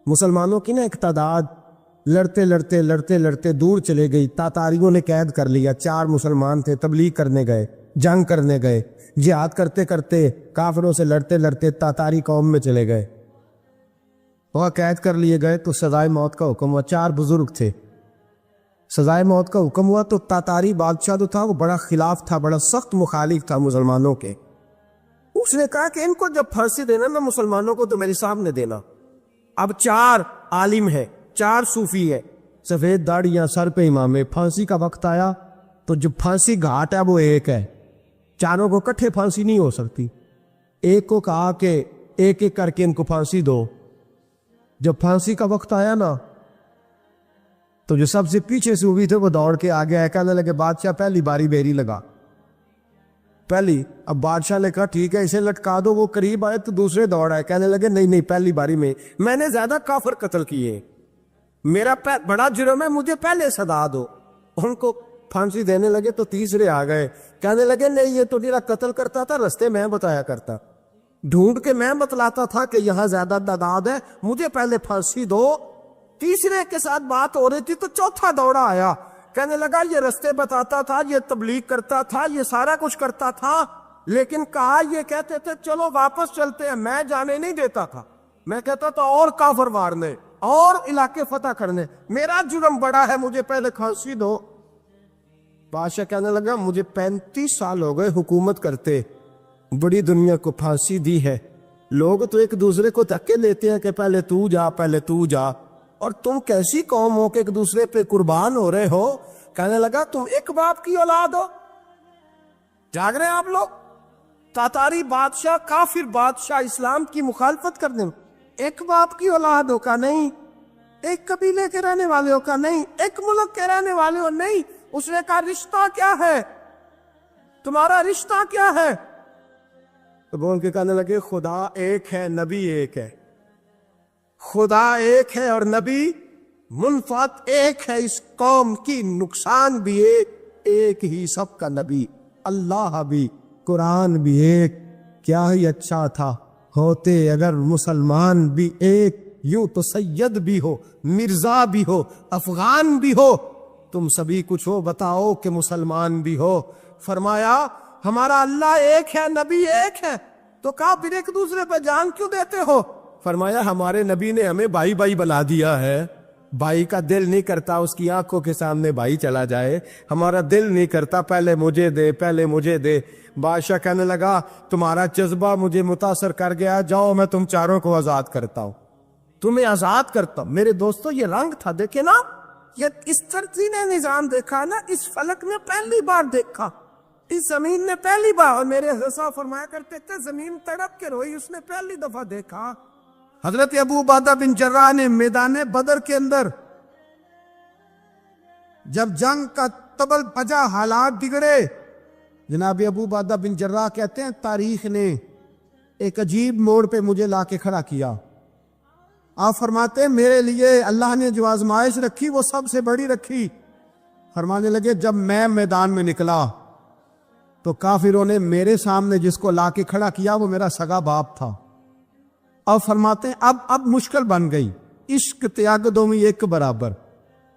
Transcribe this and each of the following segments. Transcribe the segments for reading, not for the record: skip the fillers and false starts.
مسلمانوں کی نا ایک تعداد لڑتے لڑتے دور چلے گئی. تاتاریوں نے قید کر لیا. 4 مسلمان تھے, تبلیغ کرنے گئے, جنگ کرنے گئے, جہاد کرتے کرتے کافروں سے لڑتے لڑتے تاتاری قوم میں چلے گئے. وہ قید کر لیے گئے تو سزائے موت کا حکم ہوا. 4 بزرگ تھے. سزائے موت کا حکم ہوا تو تاتاری بادشاہ جو تھا وہ بڑا خلاف تھا, بڑا سخت مخالف تھا مسلمانوں کے. اس نے کہا کہ ان کو جب پھانسی دینا نا مسلمانوں کو تو میرے سامنے دینا. اب 4 عالم ہے, 4 صوفی ہے, سفید داڑیاں, سر پہ امامے. پھانسی کا وقت آیا تو جو پھانسی گھاٹ ہے وہ ایک ہے. چاروں کو کٹھے پھانسی نہیں ہو سکتی. ایک کو کہا کہ ایک ایک کر کے ان کو پھانسی دو. جب پھانسی کا وقت آیا نا تو جو سب سے پیچھے صوفی تھے وہ دوڑ کے آگے آئے, کہنے لگے بادشاہ پہلی باری بیری لگا. پہلی. اب بادشاہ نے کہا ٹھیک ہے اسے لٹکا دو. وہ قریب آئے تو دوسرے دوڑ آئے, کہنے لگے نہیں پہلی باری میں نے زیادہ کافر قتل کیے, میرا بڑا جرم ہے, مجھے پہلے سزا دو. ان کو پھانسی دینے لگے تو تیسرے آ گئے, کہنے لگے نہیں یہ تو میرا قتل کرتا تھا, رستے میں بتایا کرتا, ڈھونڈ کے میں بتلاتا تھا کہ یہاں زیادہ تعداد ہے, مجھے پہلے پھانسی دو. تیسرے کے ساتھ بات ہو رہی تھی تو چوتھا دوڑا آیا, کہنے لگا یہ رستے بتاتا تھا, یہ تبلیغ کرتا تھا, یہ سارا کچھ کرتا تھا, لیکن کہا یہ کہتے تھے چلو واپس چلتے ہیں, میں جانے نہیں دیتا تھا. میں کہتا تھا اور کافر مارنے اور علاقے فتح کرنے, میرا جرم بڑا ہے, مجھے پہلے پھانسی دو. بادشاہ کہنے لگا مجھے 35 سال ہو گئے حکومت کرتے, بڑی دنیا کو پھانسی دی ہے. لوگ تو ایک دوسرے کو دھکے دیتے ہیں کہ پہلے تو جا پہلے تو جا, اور تم کیسی قوم ہو کہ ایک دوسرے پہ قربان ہو رہے ہو. کہنے لگا تم ایک باپ کی اولاد ہو. جاگ رہے ہیں آپ لوگ. تاتاری بادشاہ, کافر بادشاہ, اسلام کی مخالفت کرنے میں ایک باپ کی اولاد ہو کا نہیں, ایک قبیلے کے رہنے والے ہو کا نہیں, ایک ملک کے رہنے والے ہو نہیں. اس نے کہا رشتہ کیا ہے, تمہارا رشتہ کیا ہے؟ تو بول کے کہنے لگے خدا ایک ہے, نبی ایک ہے. خدا ایک ہے اور نبی منفعت ایک ہے. اس قوم کی نقصان بھی ایک ہی, سب کا نبی اللہ بھی, قرآن بھی ایک. کیا ہی اچھا تھا ہوتے اگر مسلمان بھی ایک, یوں تو سید بھی ہو, مرزا بھی ہو, افغان بھی ہو, تم سبھی کچھ ہو, بتاؤ کہ مسلمان بھی ہو. فرمایا ہمارا اللہ ایک ہے, نبی ایک ہے. تو کہا پھر ایک دوسرے پہ جان کیوں دیتے ہو؟ فرمایا ہمارے نبی نے ہمیں بھائی بھائی بنا دیا ہے. بھائی کا دل نہیں کرتا اس کی آنکھوں کے سامنے بھائی چلا جائے, ہمارا دل نہیں کرتا پہلے مجھے دے پہلے مجھے دے. بادشاہ کہنے لگا تمہارا جذبہ مجھے متاثر کر گیا, جاؤ میں تم چاروں کو آزاد کرتا ہوں, تمہیں آزاد کرتا ہوں. میرے دوستو یہ رنگ تھا, دیکھیں نا, یہ اس ترتیب نظام دیکھا نا, اس فلک میں پہلی بار دیکھا, اس زمین نے پہلی بار. اور میرے حضرت صاحب فرمایا کرتے تھے زمین تڑپ کے روئی, اس نے پہلی دفعہ دیکھا. حضرت ابو عبیدہ بن جراح نے میدان بدر کے اندر جب جنگ کا تبل بجا, حالات بگڑے, جناب ابو عبیدہ بن جراح کہتے ہیں تاریخ نے ایک عجیب موڑ پہ مجھے لا کے کھڑا کیا. آپ فرماتے ہیں میرے لیے اللہ نے جو آزمائش رکھی وہ سب سے بڑی رکھی. فرمانے لگے جب میں میدان میں نکلا تو کافروں نے میرے سامنے جس کو لا کے کھڑا کیا وہ میرا سگا باپ تھا. اب فرماتے ہیں اب مشکل بن گئی. عشق تیاگ دومی ایک برابر,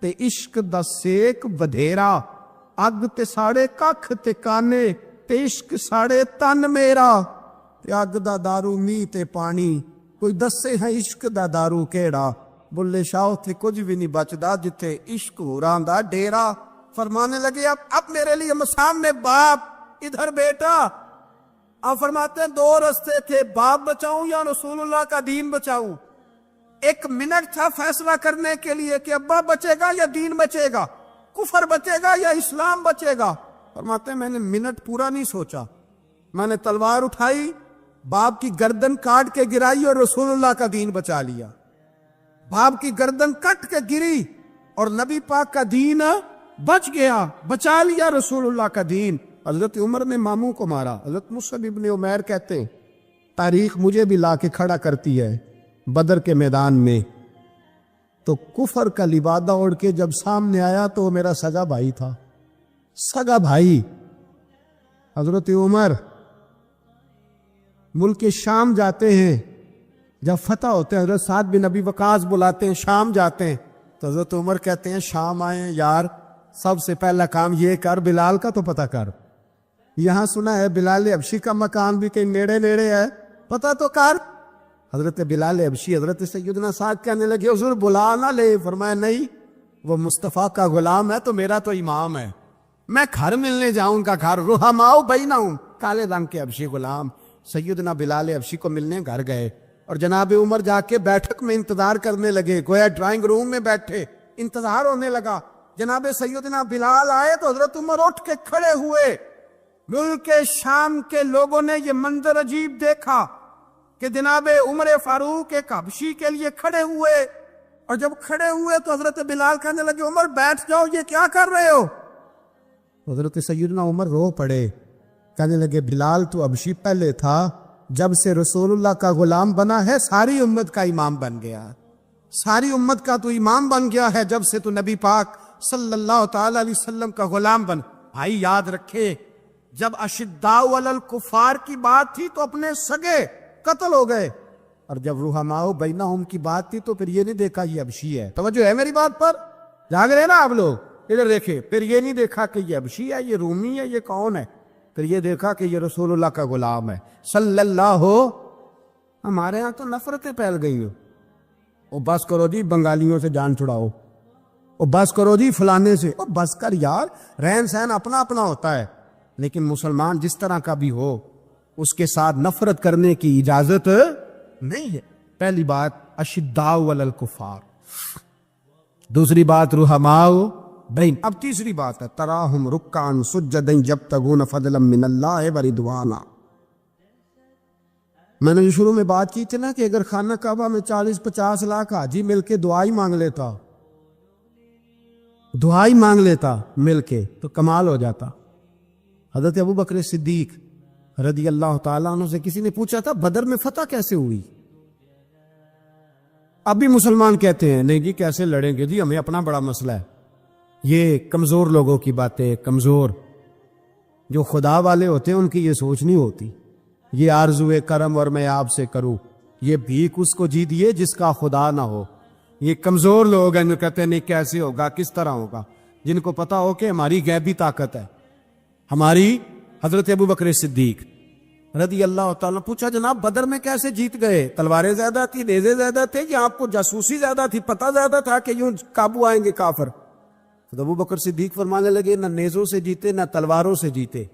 تے عشق دا سیک بدھیرا, اگ تے ساڑے ککھ تے کانے, تے عشق ساڑے تن میرا. تے اگ دا دارو می تے پانی, کوئی دسے ہے عشق دا دارو کیڑا. بلے شاہ تھے کچھ بھی نہیں بچدا جتھے عشق ہوران دا ڈیرا. فرمانے لگے اب میرے لیے سامنے باپ, ادھر بیٹا. اب فرماتے ہیں 2 رستے تھے, باپ بچاؤں یا رسول اللہ کا دین بچاؤں. 1 منٹ تھا فیصلہ کرنے کے لیے کہ ابا بچے گا یا دین بچے گا, کفر بچے گا یا اسلام بچے گا. فرماتے ہیں میں نے منٹ پورا نہیں سوچا, میں نے تلوار اٹھائی, باپ کی گردن کاٹ کے گرائی اور رسول اللہ کا دین بچا لیا. باپ کی گردن کٹ کے گری اور نبی پاک کا دین بچ گیا, بچا لیا رسول اللہ کا دین. حضرت عمر نے ماموں کو مارا. حضرت مصعب ابن عمیر کہتے ہیں تاریخ مجھے بھی لا کے کھڑا کرتی ہے بدر کے میدان میں, تو کفر کا لبادہ اوڑھ کے جب سامنے آیا تو وہ میرا سگا بھائی تھا, سگا بھائی. حضرت عمر ملک شام جاتے ہیں، جب فتح ہوتے ہیں حضرت سعد بن ابی وقاص بلاتے ہیں، شام جاتے ہیں تو حضرت عمر کہتے ہیں شام آئے ہیں یار، سب سے پہلا کام یہ کر بلال کا تو پتہ کر، یہاں سنا ہے بلال حبشی کا مکان بھی کہیں نیڑے نیڑے ہے، پتہ تو کر۔ حضرت بلال حبشی حضرت سیدنا سعد کہنے لگے حضور بلا نہ لے، فرمایا نہیں، وہ مصطفیٰ کا غلام ہے تو میرا تو امام ہے، میں گھر ملنے جاؤں کا گھر رحماؤ بینہم، کالے رنگ کے حبشی غلام سیدنا بلال حبشی کو ملنے گھر گئے، اور جناب عمر جا کے بیٹھک میں انتظار کرنے لگے، گویا ڈرائنگ روم میں بیٹھے انتظار ہونے لگا۔ جناب سیدنا بلال آئے تو حضرت عمر اٹھ کے کھڑے ہوئے۔ ملک شام کے لوگوں نے یہ منظر عجیب دیکھا کہ جناب عمر فاروق ایک حبشی کے لیے کھڑے ہوئے، اور جب کھڑے ہوئے تو حضرت بلال کہنے لگے عمر بیٹھ جاؤ، یہ کیا کر رہے ہو؟ حضرت سیدنا عمر رو پڑے، کہنے لگے بلال تو حبشی پہلے تھا، جب سے رسول اللہ کا غلام بنا ہے ساری امت کا امام بن گیا، ساری امت کا تو امام بن گیا ہے جب سے تو نبی پاک صلی اللہ تعالی علیہ وسلم کا غلام بن۔ بھائی یاد رکھے، جب اشداء علی الکفار کی بات تھی تو اپنے سگے قتل ہو گئے، اور جب رحماء بینہم کی بات تھی تو پھر یہ نہیں دیکھا یہ حبشی ہے۔ توجہ ہے میری بات پر؟ جاگ رہے نا آپ لوگ؟ ادھر دیکھیں، پھر یہ نہیں دیکھا کہ یہ حبشی ہے، یہ رومی ہے، یہ کون ہے، پھر یہ دیکھا کہ یہ رسول اللہ کا غلام ہے صلی اللہ ہو۔ ہمارے ہاں تو نفرتیں پھیل گئی ہو، او بس کرو جی بنگالیوں سے جان چھڑاؤ، او بس کرو جی فلانے سے، او بس کر یار، رہن سہن اپنا اپنا ہوتا ہے، لیکن مسلمان جس طرح کا بھی ہو اس کے ساتھ نفرت کرنے کی اجازت نہیں ہے۔ پہلی بات اشداء علی الکفار، دوسری بات رحماء بین، اب تیسری بات ہے تراہم رکعا سجدا یبتغون فضلا من اللہ ورضوانا۔ میں نے جو شروع میں بات کی تھی نا کہ اگر خانہ کعبہ میں 40-50 لاکھ حاجی مل کے دعائی مانگ لیتا مل کے تو کمال ہو جاتا۔ حضرت ابو بکر صدیق رضی اللہ تعالیٰ عنہ سے کسی نے پوچھا تھا بدر میں فتح کیسے ہوئی؟ اب بھی مسلمان کہتے ہیں نہیں جی کیسے لڑیں گے جی، ہمیں اپنا بڑا مسئلہ ہے۔ یہ کمزور لوگوں کی باتیں، کمزور جو خدا والے ہوتے ہیں ان کی یہ سوچ نہیں ہوتی، یہ آرزو کرم اور میں آپ سے کروں، یہ بھیک اس کو جی دیے جس کا خدا نہ ہو۔ یہ کمزور لوگ ہیں جو کہتے ہیں نہیں کیسے ہوگا، کس طرح ہوگا، جن کو پتا ہو کہ ہماری غیبی طاقت ہے، ہماری۔ حضرت ابو بکر صدیق رضی اللہ تعالیٰ پوچھا جناب بدر میں کیسے جیت گئے؟ تلواریں زیادہ تھی، نیزے زیادہ تھے، یا آپ کو جاسوسی زیادہ تھی، پتہ زیادہ تھا کہ یوں قابو آئیں گے کافر؟ تو ابو بکر صدیق فرمانے لگے نہ نیزوں سے جیتے نہ تلواروں سے جیتے،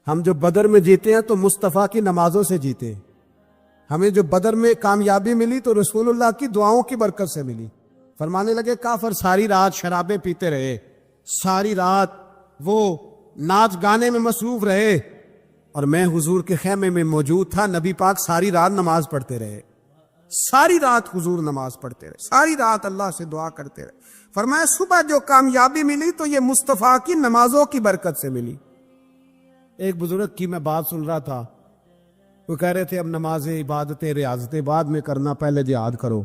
ہم جو بدر میں جیتے ہیں تو مصطفیٰ کی نمازوں سے جیتے، ہمیں جو بدر میں کامیابی ملی تو رسول اللہ کی دعاؤں کی برکت سے ملی۔ فرمانے لگے کافر ساری رات شرابیں پیتے رہے، ساری رات وہ ناچ گانے میں مصروف رہے، اور میں حضور کے خیمے میں موجود تھا، نبی پاک ساری رات نماز پڑھتے رہے، ساری رات حضور نماز پڑھتے رہے، ساری رات اللہ سے دعا کرتے رہے۔ فرمایا صبح جو کامیابی ملی تو یہ مصطفیٰ کی نمازوں کی برکت سے ملی۔ ایک بزرگ کی میں بات سن رہا تھا، وہ کہہ رہے تھے اب نمازیں عبادتیں ریاضتیں بعد میں کرنا، پہلے جہاد کرو۔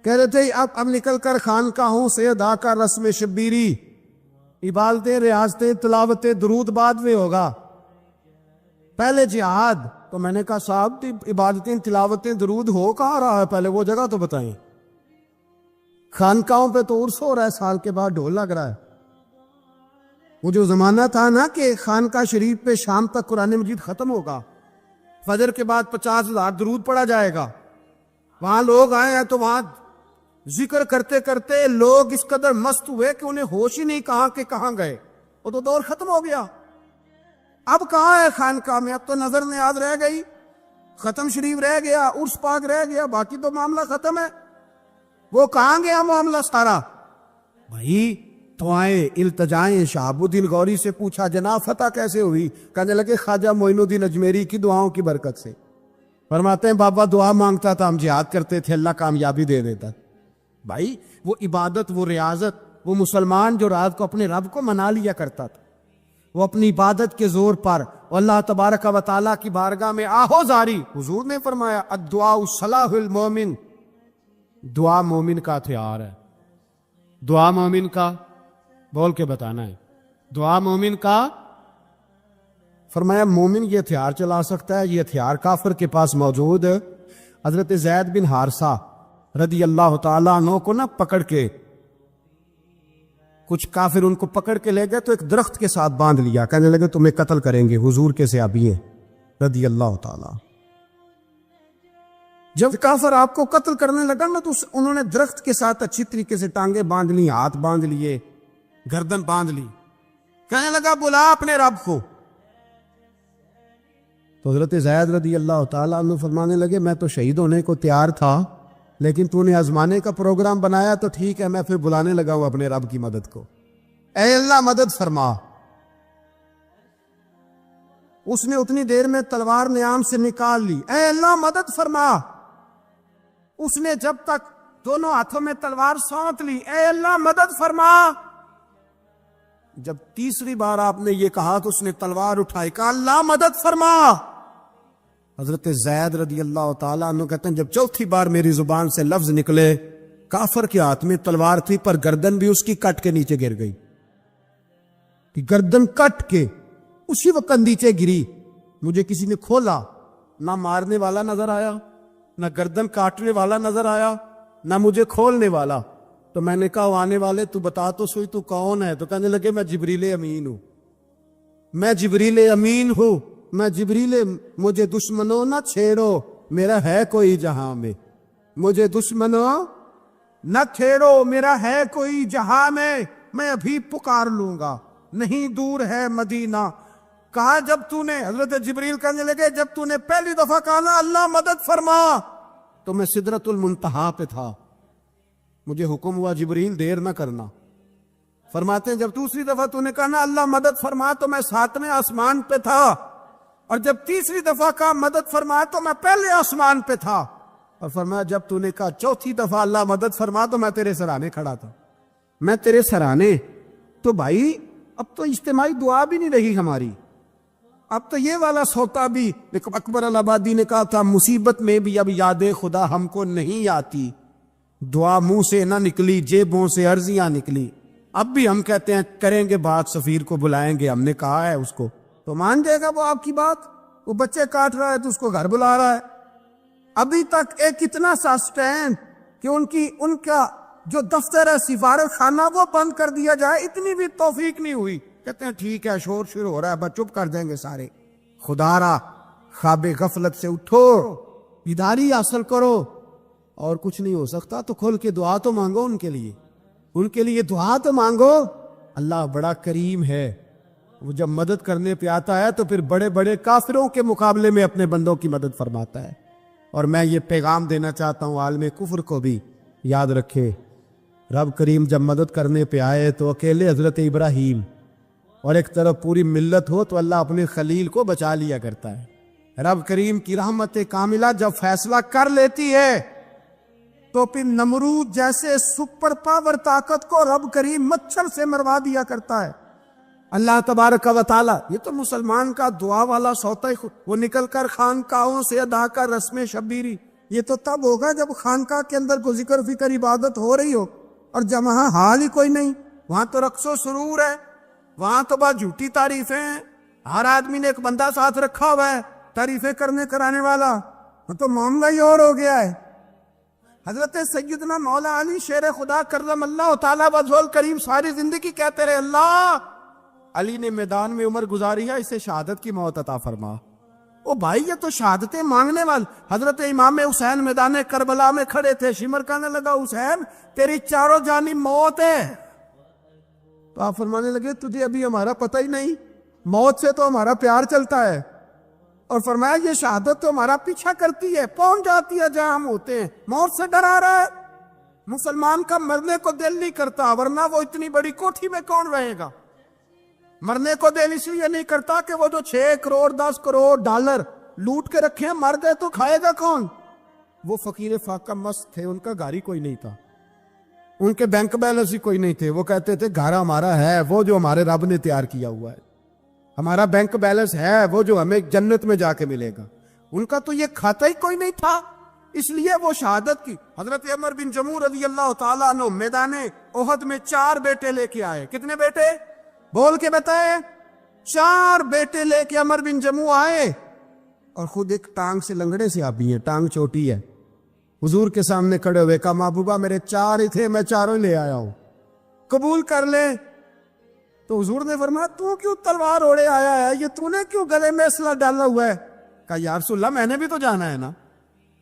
کہہ رہے تھے اب نکل کر خانقاہوں سے ادا کر رسم شبیری، عبادتیں ریاضتیں تلاوتیں درود بعد میں ہوگا، پہلے جہاد۔ تو میں نے کہا صاحب عبادتیں تلاوتیں درود ہو کہاں رہا ہے، پہلے وہ جگہ تو بتائیں۔ خانقاہوں پہ تو عرس ہو رہا ہے، سال کے بعد ڈھول لگ رہا ہے۔ وہ جو زمانہ تھا نا کہ خانقاہ شریف پہ شام تک قرآن مجید ختم ہوگا، فجر کے بعد 50,000 درود پڑھا جائے گا، وہاں لوگ آئے ہیں تو وہاں ذکر کرتے کرتے لوگ اس قدر مست ہوئے کہ انہیں ہوش ہی نہیں کہاں کہ کہاں گئے، وہ تو دور ختم ہو گیا۔ اب کہاں ہے خانقاہ میں؟ اب تو نظر نیاز رہ گئی، ختم شریف رہ گیا، عرس پاک رہ گیا، باقی تو معاملہ ختم ہے۔ وہ کہاں گیا معاملہ سارا؟ بھائی دعائیں التجائیں۔ شہاب الدین غوری سے پوچھا جناب فتح کیسے ہوئی؟ کہنے لگے خواجہ معین الدین اجمیری کی دعاؤں کی برکت سے۔ فرماتے ہیں بابا دعا مانگتا تھا، ہم جہاد کرتے تھے، اللہ کامیابی دے دیتا۔ بھائی وہ عبادت، وہ ریاضت، وہ مسلمان جو رات کو اپنے رب کو منا لیا کرتا تھا، وہ اپنی عبادت کے زور پر اللہ تبارک و تعالیٰ کی بارگاہ میں آہو زاری۔ حضور نے فرمایا الدعاء صلاح المومن، دعا مومن کا ہتھیار ہے۔ دعا مومن کا، بول کے بتانا ہے، دعا مومن کا۔ فرمایا مومن یہ ہتھیار چلا سکتا ہے، یہ ہتھیار کافر کے پاس موجود۔ حضرت زید بن حارثہ رضی اللہ تعالیٰ عنہ کو نہ پکڑ کے کچھ کافر ان کو پکڑ کے لے گئے تو ایک درخت کے ساتھ باندھ لیا، کہنے لگے تمہیں قتل کریں گے، حضور کے صحابی ہیں رضی اللہ تعالیٰ۔ جب کافر آپ کو قتل کرنے لگا نا تو انہوں نے درخت کے ساتھ اچھی طریقے سے ٹانگیں باندھ لی، ہاتھ باندھ لیے، گردن باندھ لی، کہنے لگا بلا اپنے رب کو۔ تو حضرت زید رضی اللہ تعالیٰ عنہ فرمانے لگے میں تو شہید ہونے کو تیار تھا، لیکن تو نے آزمانے کا پروگرام بنایا تو ٹھیک ہے، میں پھر بلانے لگا ہوں اپنے رب کی مدد کو، اے اللہ مدد فرما۔ اس نے اتنی دیر میں تلوار نیام سے نکال لی، اے اللہ مدد فرما۔ اس نے جب تک دونوں ہاتھوں میں تلوار سونت لی، اے اللہ مدد فرما۔ جب تیسری بار آپ نے یہ کہا تو اس نے تلوار اٹھائی، کہا اللہ مدد فرما۔ حضرت زید رضی اللہ تعالیٰ عنہ کہتے ہیں جب چوتھی بار میری زبان سے لفظ نکلے، کافر کے ہاتھ میں تلوار تھی پر گردن بھی اس کی کٹ کے نیچے گر گئی، کہ گردن کٹ کے اسی وقت نیچے گری۔ مجھے کسی نے کھولا، نہ مارنے والا نظر آیا، نہ گردن کاٹنے والا نظر آیا، نہ مجھے کھولنے والا۔ تو میں نے کہا آنے والے تو بتا تو سوئی تو کون ہے؟ تو کہنے لگے میں جبریل امین ہوں، میں جبریل امین ہوں، میں جبریل، مجھے دشمنوں نہ چھیڑو، میرا ہے کوئی جہاں میں، مجھے دشمنوں نہ چھیڑو، میرا ہے کوئی جہاں میں ابھی پکار لوں گا، نہیں دور ہے مدینہ۔ کہا جب تو نے، حضرت جبریل کہنے لگے جب تو نے پہلی دفعہ کہا نا اللہ مدد فرما تو میں سدرۃ المنتہا پہ تھا، مجھے حکم ہوا جبریل دیر نہ کرنا۔ فرماتے ہیں جب دوسری دفعہ تو نے کہا نا اللہ مدد فرما تو میں 7ویں آسمان پہ تھا، اور جب تیسری دفعہ کہا مدد فرما تو میں پہلے آسمان پہ تھا، اور فرمایا جب تو نے کہا چوتھی دفعہ اللہ مدد فرما تو میں تیرے سرانے کھڑا تھا، میں تیرے سرانے۔ تو بھائی اب تو اجتماعی دعا بھی نہیں رہی ہماری، اب تو یہ والا سوتا بھی، لیکن اکبر الآبادی نے کہا تھا مصیبت میں بھی اب یاد خدا ہم کو نہیں آتی، دعا منہ سے نہ نکلی جیبوں سے عرضیاں نکلی۔ اب بھی ہم کہتے ہیں کریں گے بات، سفیر کو بلائیں گے، ہم نے کہا ہے اس کو، تو مان جائے گا وہ آپ کی بات؟ وہ بچے کاٹ رہا ہے تو اس کو گھر بلا رہا ہے۔ ابھی تک ایک اتنا سا سٹینڈ کہ ان کا جو دفتر ہے سفارت خانہ وہ بند کر دیا جائے، اتنی بھی توفیق نہیں ہوئی۔ کہتے ہیں ٹھیک ہے شور شروع ہو رہا ہے بس چپ کر دیں گے سارے۔ خدا را خواب غفلت سے اٹھو، بیداری حاصل کرو، اور کچھ نہیں ہو سکتا تو کھل کے دعا تو مانگو ان کے لیے دعا تو مانگو۔ اللہ بڑا کریم ہے، وہ جب مدد کرنے پہ آتا ہے تو پھر بڑے بڑے کافروں کے مقابلے میں اپنے بندوں کی مدد فرماتا ہے۔ اور میں یہ پیغام دینا چاہتا ہوں عالم کفر کو بھی، یاد رکھے رب کریم جب مدد کرنے پہ آئے تو اکیلے حضرت ابراہیم اور ایک طرف پوری ملت ہو تو اللہ اپنے خلیل کو بچا لیا کرتا ہے۔ رب کریم کی رحمت کاملہ جب فیصلہ کر لیتی ہے تو پھر نمرود جیسے سپر پاور طاقت کو رب کریم مچھر سے مروا دیا کرتا ہے۔ اللہ تبارک و تعالی، یہ تو مسلمان کا دعا والا سوتا ہی وہ نکل کر خانقاہوں سے ادا کر رسم شبیری، یہ تو تب ہوگا جب خانقاہ کے اندر کوئی ذکر فکر عبادت ہو رہی ہو، اور جب وہاں حال ہی کوئی نہیں، وہاں تو رقص و سرور ہے، وہاں تو بات جھوٹی تعریفیں ہیں، ہر آدمی نے ایک بندہ ساتھ رکھا ہوا ہے تعریفیں کرنے کرانے والا، وہ تو معاملہ ہی اور ہو گیا ہے۔ حضرت سیدنا مولا علی شیر خدا کرم اللہ تعالیٰ وجہہ الکریم ساری زندگی کہتے رہے اللہ علی نے میدان میں عمر گزاری ہے، اسے شہادت کی موت عطا فرما۔ او بھائی یہ تو شہادتیں مانگنے والے۔ حضرت امام حسین میدان کربلا میں کھڑے تھے، شمر کہنے لگا حسین تیری چاروں جانب موت ہے، تو آپ فرمانے لگے تجھے ابھی ہمارا پتہ ہی نہیں، موت سے تو ہمارا پیار چلتا ہے، اور فرمایا یہ شہادت تو ہمارا پیچھا کرتی ہے، پہنچ جاتی ہے جہاں ہم ہوتے ہیں، موت سے ڈرا رہا ہے۔ مسلمان کا مرنے کو دل نہیں کرتا، ورنہ وہ اتنی بڑی کوٹھی میں کون رہے گا؟ مرنے کو دل اس لیے نہیں کرتا کہ وہ جو 6 کروڑ 10 کروڑ ڈالر لوٹ کے رکھے ہیں مر گئے تو کھائے گا کون؟ وہ فقیر فاقہ مست تھے، ان کا گھر ہی کوئی نہیں تھا، ان کے بینک بیلنس ہی کوئی نہیں تھے، وہ کہتے تھے گھر ہمارا ہے وہ جو ہمارے رب نے تیار کیا ہوا ہے، ہمارا بینک بیلنس ہے وہ جو ہمیں جنت میں جا کے ملے گا۔ ان کا تو یہ کھاتا ہی کوئی نہیں تھا، اس لیے وہ شہادت کی۔ حضرت عمر بن جموح رضی اللہ تعالیٰ عنہ میدان احد میں 4 بیٹے لے کے آئے۔ کتنے بیٹے؟ بول کے بتائے۔ 4 بیٹے لے کے عمر بن جموع آئے اور خود ایک ٹانگ سے لنگڑے سے آپ بھی ہیں, ٹانگ چھوٹی ہے. حضور کے سامنے کھڑے ہوئے کہا محبوبہ میرے 4 ہی تھے, میں 4 لے آیا ہوں, قبول کر لے. تو حضور نے فرمایا تو کیوں تلوار اوڑے آیا ہے, یہ تو نے کیوں گلے میں اسلحہ ڈالا ہوا ہے؟ کہا یا رسول اللہ میں نے بھی تو جانا ہے نا.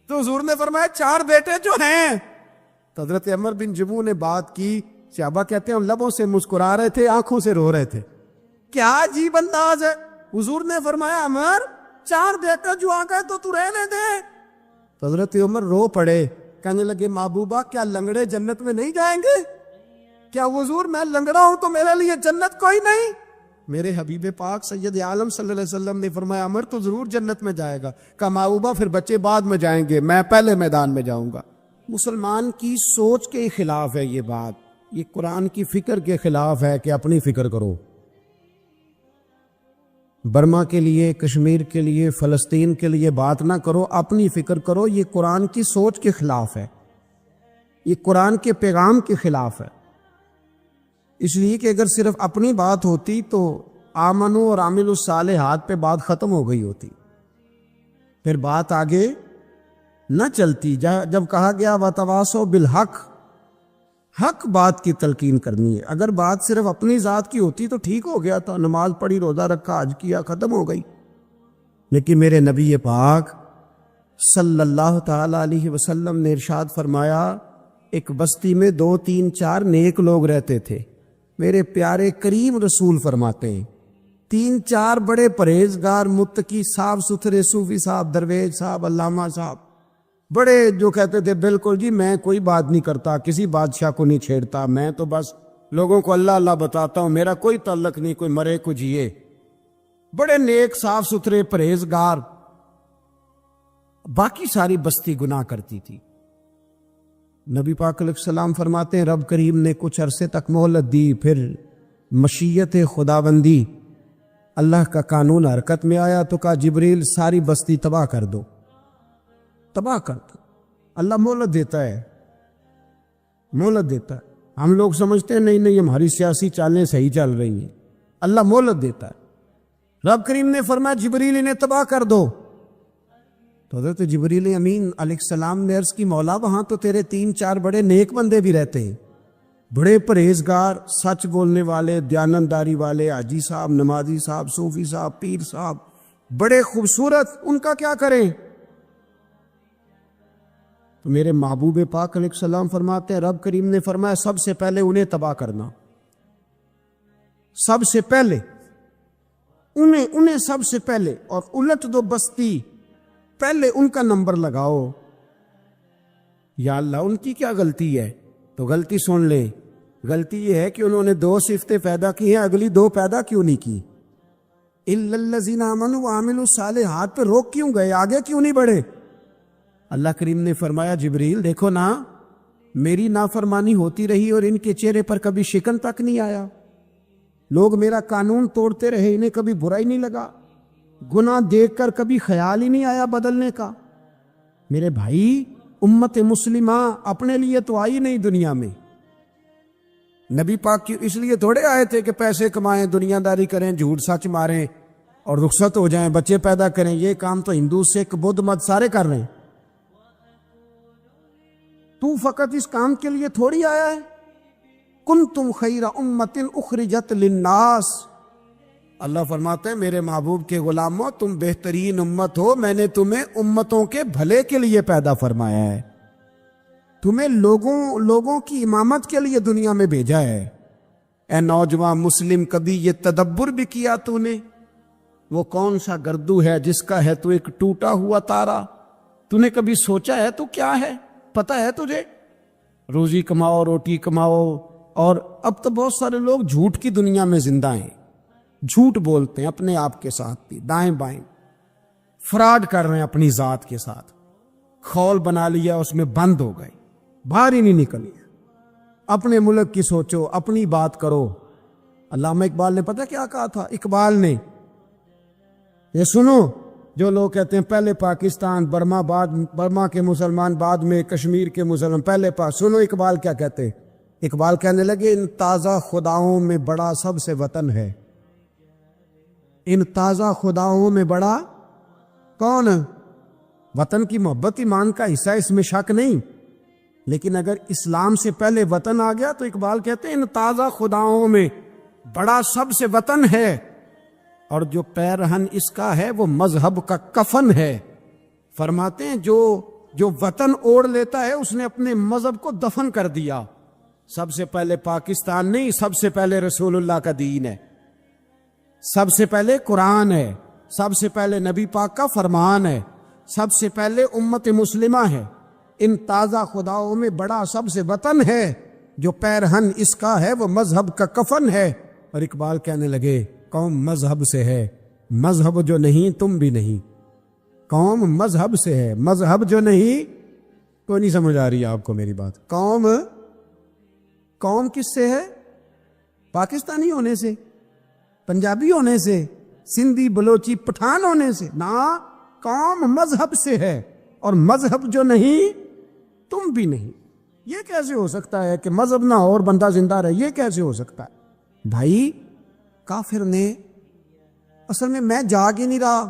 تو حضور نے فرمایا 4 بیٹے جو ہیں. تو حضرت عمر بن جموع نے بات کی, صحابہ کہتے ہیں ہم لبوں سے مسکرا رہے تھے, آنکھوں سے رو رہے تھے. کیا عجیب انداز ہے. حضور نے فرمایا عمر 4 بیٹے جو آ گئے تو تو رہنے دے. تو حضرت عمر رو پڑے, کہنے لگے محبوبہ کیا لنگڑے جنت میں نہیں جائیں گے؟ کیا حضور میں لنگڑا ہوں تو میرے لیے جنت کوئی نہیں؟ میرے حبیب پاک سید عالم صلی اللہ علیہ وسلم نے فرمایا عمر تو ضرور جنت میں جائے گا. کہا محبوبہ پھر بچے بعد میں جائیں گے, میں پہلے میدان میں جاؤں گا. مسلمان کی سوچ کے خلاف ہے یہ بات, یہ قرآن کی فکر کے خلاف ہے کہ اپنی فکر کرو. برما کے لیے, کشمیر کے لیے, فلسطین کے لیے بات نہ کرو, اپنی فکر کرو. یہ قرآن کی سوچ کے خلاف ہے, یہ قرآن کے پیغام کے خلاف ہے. اس لیے کہ اگر صرف اپنی بات ہوتی تو آمنو اور عاملوا الصالحات پہ بات ختم ہو گئی ہوتی, پھر بات آگے نہ چلتی. جب کہا گیا وتواصوا بالحق, حق بات کی تلقین کرنی ہے. اگر بات صرف اپنی ذات کی ہوتی تو ٹھیک ہو گیا تھا, نماز پڑھی, روزہ رکھا, حج کیا, ختم ہو گئی. لیکن میرے نبی پاک صلی اللہ تعالی علیہ وسلم نے ارشاد فرمایا ایک بستی میں 2 3 4 نیک لوگ رہتے تھے. میرے پیارے کریم رسول فرماتے ہیں 3 4 بڑے پرہیزگار, متقی, صاف ستھرے صوفی صاحب, درویش صاحب, علامہ صاحب, بڑے جو کہتے تھے بالکل جی میں کوئی بات نہیں کرتا, کسی بادشاہ کو نہیں چھیڑتا, میں تو بس لوگوں کو اللہ اللہ بتاتا ہوں, میرا کوئی تعلق نہیں, کوئی مرے کو جیے. بڑے نیک, صاف ستھرے, پرہیزگار. باقی ساری بستی گناہ کرتی تھی. نبی پاک علیہ السلام فرماتے ہیں رب کریم نے کچھ عرصے تک مہلت دی, پھر مشیت خداوندی, اللہ کا قانون حرکت میں آیا تو کہا جبریل ساری بستی تباہ کر دو, تباہ کر دو. اللہ مہلت دیتا ہے, مہلت دیتا ہے. ہم لوگ سمجھتے ہیں نہیں ہماری سیاسی چالیں صحیح چل رہی ہیں, اللہ مہلت دیتا ہے. رب کریم نے فرمایا جبریل انہیں تباہ کر دو. تو حضرت جبریل امین علیہ السلام نے عرض کی مولا وہاں تو تیرے 3 4 بڑے نیک بندے بھی رہتے ہیں, بڑے پرہیزگار, سچ بولنے والے, دیانتداری والے, حاجی صاحب, نمازی صاحب, صوفی صاحب, پیر صاحب, بڑے خوبصورت, ان کا کیا کریں؟ تو میرے محبوب پاک علیہ السلام فرماتے ہیں رب کریم نے فرمایا سب سے پہلے انہیں تباہ کرنا, سب سے پہلے انہیں سب سے پہلے, اور الٹ دو بستی, پہلے ان کا نمبر لگاؤ. یا اللہ ان کی کیا غلطی ہے؟ تو غلطی سن لے, غلطی یہ ہے کہ انہوں نے 2 صفتیں پیدا کی ہیں, اگلی 2 پیدا کیوں نہیں کی؟ الا الذین آمنوا وعملوا الصالحات پہ روک کیوں گئے, آگے کیوں نہیں بڑھے؟ اللہ کریم نے فرمایا جبریل دیکھو نا, میری نافرمانی ہوتی رہی اور ان کے چہرے پر کبھی شکن تک نہیں آیا. لوگ میرا قانون توڑتے رہے, انہیں کبھی برا ہی نہیں لگا, گناہ دیکھ کر کبھی خیال ہی نہیں آیا بدلنے کا. میرے بھائی امت مسلمہ اپنے لیے تو آئی نہیں دنیا میں, نبی پاک کی اس لیے تھوڑے آئے تھے کہ پیسے کمائیں, دنیا داری کریں, جھوٹ سچ ماریں اور رخصت ہو جائیں, بچے پیدا کریں. یہ کام تو ہندو, سکھ, بدھ مت سارے کر رہے ہیں. تو فقط اس کام کے لیے تھوڑی آیا ہے. کنتم خیر امت اخرجت للناس, اللہ فرماتے ہیں میرے محبوب کے غلاموں تم بہترین امت ہو, میں نے تمہیں امتوں کے بھلے کے لیے پیدا فرمایا ہے, تمہیں لوگوں کی امامت کے لیے دنیا میں بھیجا ہے. اے نوجوان مسلم کبھی یہ تدبر بھی کیا تو نے, وہ کون سا گردو ہے جس کا ہے تو ایک ٹوٹا ہوا تارا؟ تو نے کبھی سوچا ہے تو کیا ہے؟ پتہ ہے تجھے؟ روزی کماؤ, روٹی کماؤ, اور اب تو بہت سارے لوگ جھوٹ کی دنیا میں زندہ ہیں, جھوٹ بولتے ہیں اپنے آپ کے ساتھ بھی, دائیں بائیں فراڈ کر رہے ہیں اپنی ذات کے ساتھ, خول بنا لیا اس میں بند ہو گئے, باہر ہی نہیں نکلی. اپنے ملک کی سوچو, اپنی بات کرو. علامہ اقبال نے پتہ کیا کہا تھا؟ اقبال نے, یہ سنو جو لوگ کہتے ہیں پہلے پاکستان, برما کے مسلمان بعد میں کشمیر کے مسلمان, پہلے سنو اقبال کیا کہتے ہیں. اقبال کہنے لگے ان تازہ خداؤں میں بڑا سب سے وطن ہے, ان تازہ خداؤں میں بڑا کون؟ وطن کی محبت ایمان کا حصہ، اس میں شک نہیں، لیکن اگر اسلام سے پہلے وطن آ گیا تو اقبال کہتے ہیں ان تازہ خداؤں میں بڑا سب سے وطن ہے، اور جو پیرہن اس کا ہے وہ مذہب کا کفن ہے۔ فرماتے ہیں جو وطن اوڑھ لیتا ہے اس نے اپنے مذہب کو دفن کر دیا۔ سب سے پہلے پاکستان نہیں، سب سے پہلے رسول اللہ کا دین ہے، سب سے پہلے قرآن ہے، سب سے پہلے نبی پاک کا فرمان ہے، سب سے پہلے امت مسلمہ ہے۔ ان تازہ خداؤں میں بڑا سب سے وطن ہے، جو پیرہن اس کا ہے وہ مذہب کا کفن ہے۔ اور اقبال کہنے لگے قوم مذہب سے ہے، مذہب جو نہیں تم بھی نہیں۔ قوم مذہب سے ہے، مذہب جو نہیں، کوئی نہیں سمجھ آ رہی آپ کو میری بات؟ قوم کس سے ہے؟ پاکستانی ہونے سے، پنجابی ہونے سے، سندھی بلوچی پٹھان ہونے سے؟ نہ، قوم مذہب سے ہے، اور مذہب جو نہیں تم بھی نہیں۔ یہ کیسے ہو سکتا ہے کہ مذہب نہ ہو اور بندہ زندہ رہے؟ یہ کیسے ہو سکتا ہے بھائی؟ کافر نے اصل میں جاگ ہی نہیں رہا،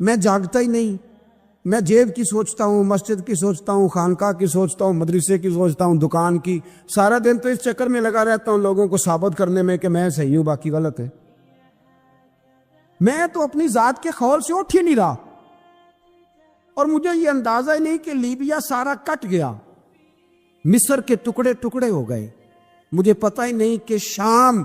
میں جاگتا ہی نہیں، میں جیب کی سوچتا ہوں، مسجد کی سوچتا ہوں، خانقاہ کی سوچتا ہوں، مدرسے کی سوچتا ہوں، دکان کی، سارا دن تو اس چکر میں لگا رہتا ہوں لوگوں کو ثابت کرنے میں کہ میں صحیح ہوں باقی غلط ہے۔ میں تو اپنی ذات کے خول سے اٹھ ہی نہیں رہا، اور مجھے یہ اندازہ ہی نہیں کہ لیبیا سارا کٹ گیا، مصر کے ٹکڑے ٹکڑے ہو گئے، مجھے پتہ ہی نہیں کہ شام،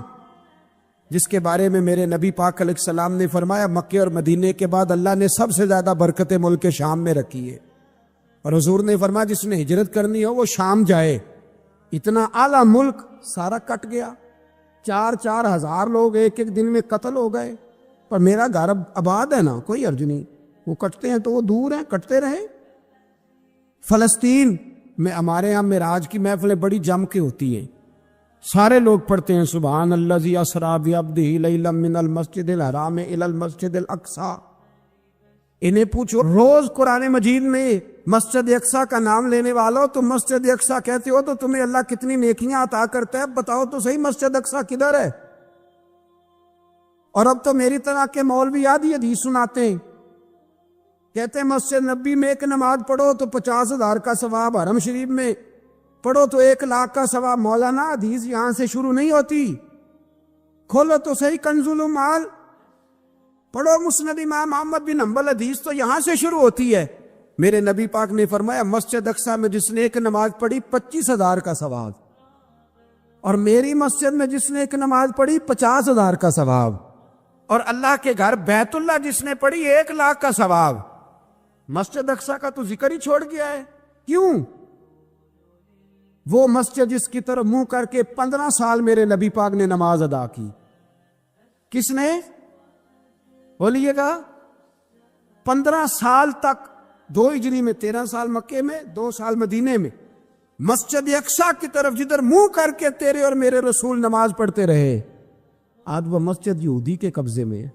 جس کے بارے میں میرے نبی پاک علیہ السلام نے فرمایا مکے اور مدینے کے بعد اللہ نے سب سے زیادہ برکتیں ملک شام میں رکھی ہے، اور حضور نے فرمایا جس نے ہجرت کرنی ہو وہ شام جائے۔ اتنا اعلیٰ ملک سارا کٹ گیا، 4,000 لوگ ایک دن میں قتل ہو گئے، پر میرا گھر آباد ہے نا، کوئی حرج نہیں، وہ کٹتے ہیں تو وہ دور ہیں، کٹتے رہے۔ فلسطین میں ہمارے یہاں معراج کی محفلیں بڑی جم کے ہوتی ہیں، سارے لوگ پڑھتے ہیں سبحان الذی اسریٰ بعبدہ لیلا من المسجد الحرام الی المسجد الاقصی۔ انہیں پوچھو روز قرآن مجید میں مسجد اقصی کا نام لینے والوں، تم مسجد اقصی کہتے ہو تو تمہیں اللہ کتنی نیکیاں عطا کرتا ہے، بتاؤ تو صحیح مسجد اقصی کدھر ہے؟ اور اب تو میری طرح کے مولوی آدھی حدیث سناتے ہیں، کہتے ہیں مسجد نبی میں ایک نماز پڑھو تو 50,000 کا ثواب، حرم شریف میں پڑھو تو 1,00,000 کا ثواب۔ مولانا حدیث یہاں سے شروع نہیں ہوتی، کھولو تو صحیح کنز المال، پڑھو مسند امام احمد بن حنبل، حدیث تو یہاں سے شروع ہوتی ہے۔ میرے نبی پاک نے فرمایا مسجد اقصی میں جس نے ایک نماز پڑھی 25,000 کا ثواب، اور میری مسجد میں جس نے ایک نماز پڑھی 50,000 کا ثواب، اور اللہ کے گھر بیت اللہ جس نے پڑھی 1,00,000 کا ثواب۔ مسجد اقصی کا تو ذکر ہی چھوڑ گیا ہے، کیوں؟ وہ مسجد جس کی طرف منہ کر کے 15 سال میرے نبی پاک نے نماز ادا کی، کس نے؟ بولیے گا 15 سال تک، 2 ہجری میں 13 سال مکے میں، 2 سال مدینے میں، مسجد اقصی کی طرف جدھر منہ کر کے تیرے اور میرے رسول نماز پڑھتے رہے۔ آج وہ مسجد یہودی کے قبضے میں ہے،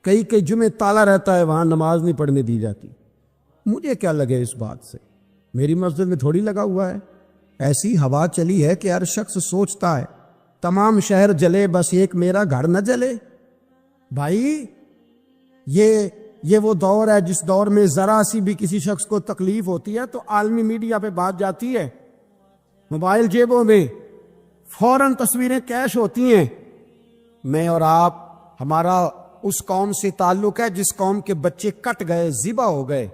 کئی جمعے تالا رہتا ہے، وہاں نماز نہیں پڑھنے دی جاتی۔ مجھے کیا لگے اس بات سے، میری مسجد میں تھوڑی لگا ہوا ہے۔ ایسی ہوا چلی ہے کہ ہر شخص سوچتا ہے تمام شہر جلے بس ایک میرا گھر نہ جلے۔ بھائی یہ وہ دور ہے جس دور میں ذرا سی بھی کسی شخص کو تکلیف ہوتی ہے تو عالمی میڈیا پہ بات جاتی ہے، موبائل جیبوں میں فوراً تصویریں کیش ہوتی ہیں۔ میں اور آپ، ہمارا اس قوم سے تعلق ہے جس قوم کے بچے کٹ گئے، ذبح ہو گئے،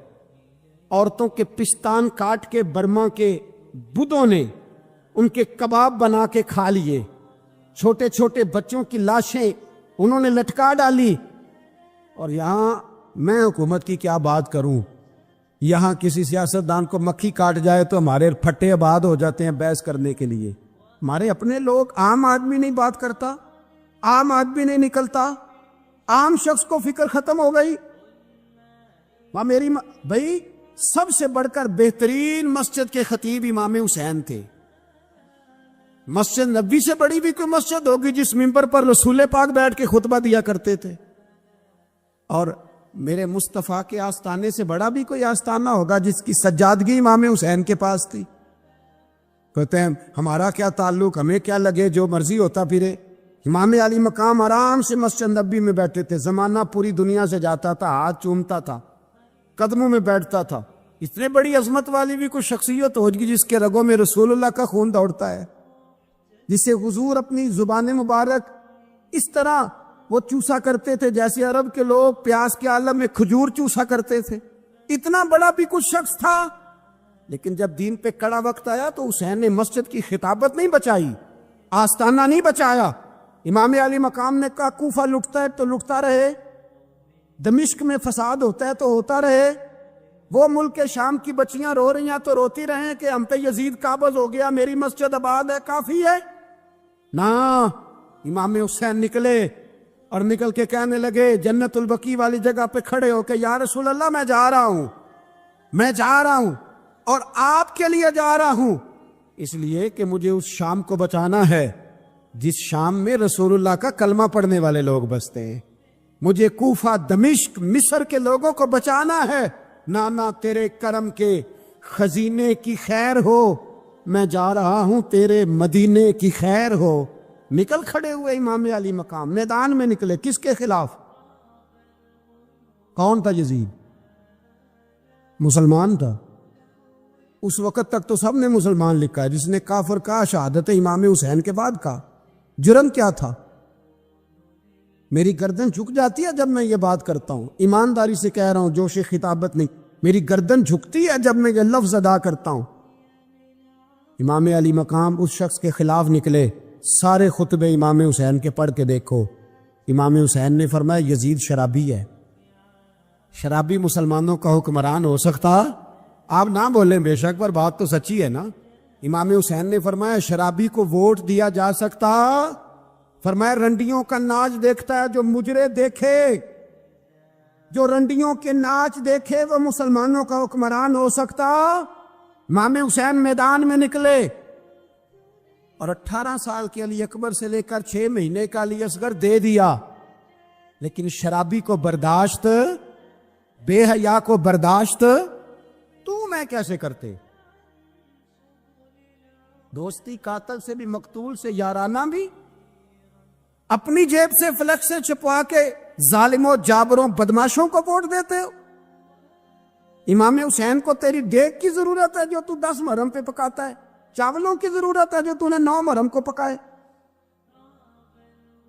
عورتوں کے پستان کاٹ کے برما کے بدھوں نے ان کے کباب بنا کے کھا لیے، چھوٹے چھوٹے بچوں کی لاشیں انہوں نے لٹکا ڈالی، اور یہاں میں حکومت کی کیا بات کروں، یہاں کسی سیاستدان کو مکھی کاٹ جائے تو ہمارے پھٹے آباد ہو جاتے ہیں بحث کرنے کے لیے۔ ہمارے اپنے لوگ، عام آدمی نہیں بات کرتا، عام آدمی نہیں نکلتا، عام شخص کو فکر ختم ہو گئی۔ وہاں میری بھائی سب سے بڑھ کر بہترین مسجد کے خطیب امام حسین تھے۔ مسجد نبی سے بڑی بھی کوئی مسجد ہوگی جس ممبر پر رسول پاک بیٹھ کے خطبہ دیا کرتے تھے، اور میرے مصطفیٰ کے آستانے سے بڑا بھی کوئی آستانہ ہوگا جس کی سجادگی امام حسین کے پاس تھی۔ کہتے ہیں ہمارا کیا تعلق، ہمیں کیا لگے، جو مرضی ہوتا پھرے۔ امام علی مقام آرام سے مسجد نبی میں بیٹھے تھے، زمانہ پوری دنیا سے جاتا تھا، ہاتھ چومتا تھا، قدموں میں بیٹھتا تھا۔ اتنے بڑی عظمت والی بھی کوئی شخصیت ہوگی جس کے رگوں میں رسول اللہ کا خون دوڑتا ہے، جسے حضور اپنی زبان مبارک اس طرح وہ چوسا کرتے تھے جیسے عرب کے لوگ پیاس کے عالم میں کھجور چوسا کرتے تھے۔ اتنا بڑا بھی کچھ شخص تھا، لیکن جب دین پہ کڑا وقت آیا تو حسین نے مسجد کی خطابت نہیں بچائی، آستانہ نہیں بچایا۔ امام علی مقام نے کہا کوفہ لٹتا ہے تو لٹتا رہے، دمشق میں فساد ہوتا ہے تو ہوتا رہے، وہ ملک شام کی بچیاں رو رہی ہیں تو روتی رہیں کہ ہم پہ یزید قابض ہو گیا، میری مسجد آباد ہے، کافی ہے نا۔ امام حسین نکلے اور نکل کے کہنے لگے جنت البقیع والی جگہ پہ کھڑے ہو کے، یا رسول اللہ میں جا رہا ہوں، میں جا رہا ہوں، اور آپ کے لیے جا رہا ہوں، اس لیے کہ مجھے اس شام کو بچانا ہے جس شام میں رسول اللہ کا کلمہ پڑھنے والے لوگ بستے ہیں۔ مجھے کوفہ، دمشق، مصر کے لوگوں کو بچانا ہے۔ نانا تیرے کرم کے خزینے کی خیر ہو، میں جا رہا ہوں تیرے مدینے کی خیر ہو۔ نکل کھڑے ہوئے امام علی مقام، میدان میں نکلے۔ کس کے خلاف؟ کون تھا یزید؟ مسلمان تھا۔ اس وقت تک تو سب نے مسلمان لکھا ہے، جس نے کافر کہا شہادت امام حسین کے بعد کہا۔ جرم کیا تھا؟ میری گردن جھک جاتی ہے جب میں یہ بات کرتا ہوں، ایمانداری سے کہہ رہا ہوں، جوش خطابت نہیں، میری گردن جھکتی ہے جب میں یہ لفظ ادا کرتا ہوں۔ امام علی مقام اس شخص کے خلاف نکلے۔ سارے خطبے امام حسین کے پڑھ کے دیکھو، امام حسین نے فرمایا یزید شرابی ہے۔ شرابی مسلمانوں کا حکمران ہو سکتا؟ آپ نہ بولیں بے شک، پر بات تو سچی ہے نا۔ امام حسین نے فرمایا شرابی کو ووٹ دیا جا سکتا؟ فرمایا رنڈیوں کا ناچ دیکھتا ہے جو مجرے دیکھے، جو رنڈیوں کے ناچ دیکھے وہ مسلمانوں کا حکمران ہو سکتا؟ امام حسین میدان میں نکلے اور 18 سال کے علی اکبر سے لے کر 6 مہینے کا علی اصغر دے دیا، لیکن شرابی کو برداشت، بے حیا کو برداشت تو میں کیسے کرتے؟ دوستی قاتل سے بھی، مقتول سے یارانہ بھی، اپنی جیب سے فلیکس سے چھپوا کے ظالموں، جابروں، بدماشوں کو ووٹ دیتے ہو۔ امام حسین کو تیری دیگ کی ضرورت ہے جو تو 10 محرم پہ پکاتا ہے، چاولوں کی ضرورت ہے جو تو نے 9 محرم کو پکائے،